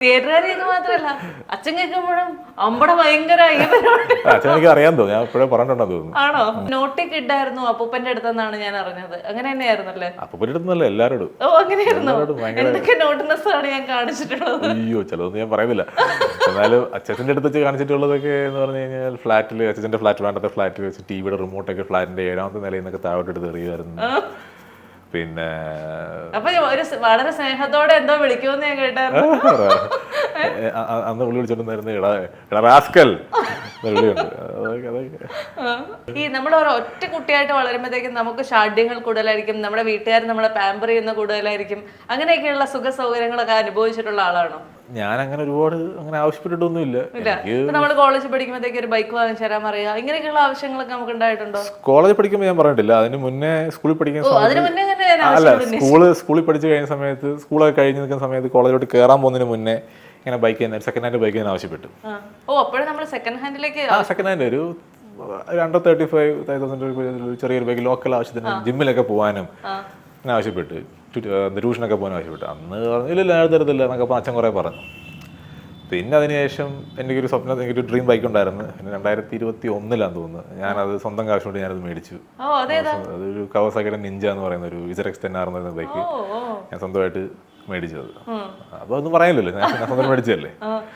തിയേറ്ററുകാരിയൊക്കെ മാത്രല്ല അച്ഛൻ കേൾക്കുമ്പോഴും അമ്പട ഭയങ്കര അച്ഛൻ എനിക്ക് അറിയാൻ തോന്നുന്നു, ഞാൻ ഇപ്പോഴേ പറഞ്ഞിട്ടുണ്ടോ തോന്നുന്നു. ആണോ? നോട്ടി കിഡായിരുന്നു അപ്പൂപ്പന്റെ അടുത്തെന്നാണ് ഞാൻ അറിഞ്ഞത്. അങ്ങനെ തന്നെയായിരുന്നല്ലേ? അപ്പൂപ്പൻ്റെ അടുത്തൊന്നല്ല, എല്ലാവരോടും. ഓ അങ്ങനെയായിരുന്നോ? എന്തൊക്കെ നോട്ടിനെസ് ആണ് ഞാൻ കാണിച്ചിട്ടുള്ളത്? അയ്യോ ചിലതൊന്നും ഞാൻ പറയുന്നില്ല. എന്നാലും അച്ഛൻ്റെ അടുത്ത് വെച്ച് കാണിച്ചിട്ടുള്ളതൊക്കെ എന്ന് പറഞ്ഞു കഴിഞ്ഞാൽ ഫ്ലാറ്റിൽ, അച്ഛൻ്റെ ഫ്ലാറ്റ്, വേണ്ടത്തെ ഫ്ലാറ്റിൽ വെച്ച് ടിവിയുടെ റിമോട്ടൊക്കെ ഫ്ലാറ്റിന്റെ 7ാമത്തെ നിലയിൽ നിന്നൊക്കെ താഴോട്ടെടുത്ത് എറിയുമായിരുന്നു. പിന്നെ അപ്പൊ ഒരു വളരെ സ്നേഹത്തോടെ എന്തോ വിളിക്കുമെന്ന് ഞാൻ കേട്ടായിരുന്നു. അന്ന് പുള്ളി വിളിച്ചോണ്ടായിരുന്നു എടാ റാസ്കൽ വിളിയുണ്ട്. ഈ നമ്മൾ ഒറ്റ കുട്ടിയായിട്ട് വളരുമ്പോഴത്തേക്കും നമുക്ക് ഷാഢ്യങ്ങൾ കൂടുതലായിരിക്കും, നമ്മുടെ വീട്ടുകാർ നമ്മളെ പാമ്പർ ചെയ്യുന്ന കൂടുതലായിരിക്കും. അങ്ങനെയൊക്കെയുള്ള സുഖ സൗകര്യങ്ങളൊക്കെ അനുഭവിച്ചിട്ടുള്ള ആളാണോ? ഞാൻ അങ്ങനെ ഒരുപാട് അങ്ങനെ ആവശ്യപ്പെട്ടിട്ടൊന്നുമില്ല. നമ്മൾ കോളേജിൽ പഠിക്കുമ്പോഴത്തേക്ക് ഒരു ബൈക്ക് വാങ്ങിച്ചു തരാൻ പറയാ, ഇങ്ങനെയൊക്കെയുള്ള ആവശ്യങ്ങളൊക്കെ നമുക്ക് ഉണ്ടായിട്ടുണ്ടോ? കോളേജിൽ പഠിക്കുമ്പോൾ ഞാൻ പറഞ്ഞിട്ടില്ല, അതിന് മുന്നേ സ്കൂളിൽ പഠിക്കുന്ന അതിന് മുന്നേ അല്ല സ്കൂളിൽ പഠിച്ചു കഴിഞ്ഞ സമയത്ത്, സ്കൂളൊക്കെ കഴിഞ്ഞ് നിൽക്കുന്ന സമയത്ത് കോളേജിലോട്ട് കയറാൻ പോകുന്നതിന് മുന്നേ ഇങ്ങനെ ബൈക്ക് തന്നെ, സെക്കൻഡ് ഹാൻഡ് ബൈക്ക് തന്നെ ആവശ്യപ്പെട്ടു. ഓ അപ്പോഴും നമ്മൾ സെക്കൻഡ് ഹാൻഡിലേക്ക് സെക്കൻഡ് ഹാൻഡ് ഒരു 135,000 ചെറിയൊരു ബൈക്ക്, ലോക്കൽ ആവശ്യത്തിന് ജിമ്മിലൊക്കെ പോകാനും അങ്ങനെ ആവശ്യപ്പെട്ട്, ട്യൂഷനൊക്കെ പോകാൻ ആവശ്യപ്പെട്ടു. അന്ന് പറഞ്ഞില്ല ഞാൻ തരത്തില്ല എന്നൊക്കെ അച്ഛൻ കുറേ പറഞ്ഞു. പിന്നെ അതിനുശേഷം എനിക്കൊരു സ്വപ്നം, എനിക്കൊരു ഡ്രീം ബൈക്ക് ഉണ്ടായിരുന്നു. പിന്നെ 2021 തോന്നുന്നു ഞാനത് സ്വന്തം കാശ് കൊണ്ട് ഞാനത് മേടിച്ചു. അതൊരു കവാസാക്കിയുടെ നിഞ്ച എന്ന് പറയുന്ന ഒരു ZX 10R എന്ന് പറയുന്ന ബൈക്ക് ഞാൻ സ്വന്തമായിട്ട് മേടിച്ചത്. അപ്പോൾ ഒന്നും പറയാനില്ലല്ലോ, ഞാൻ സ്വന്തം മേടിച്ചതല്ലേ.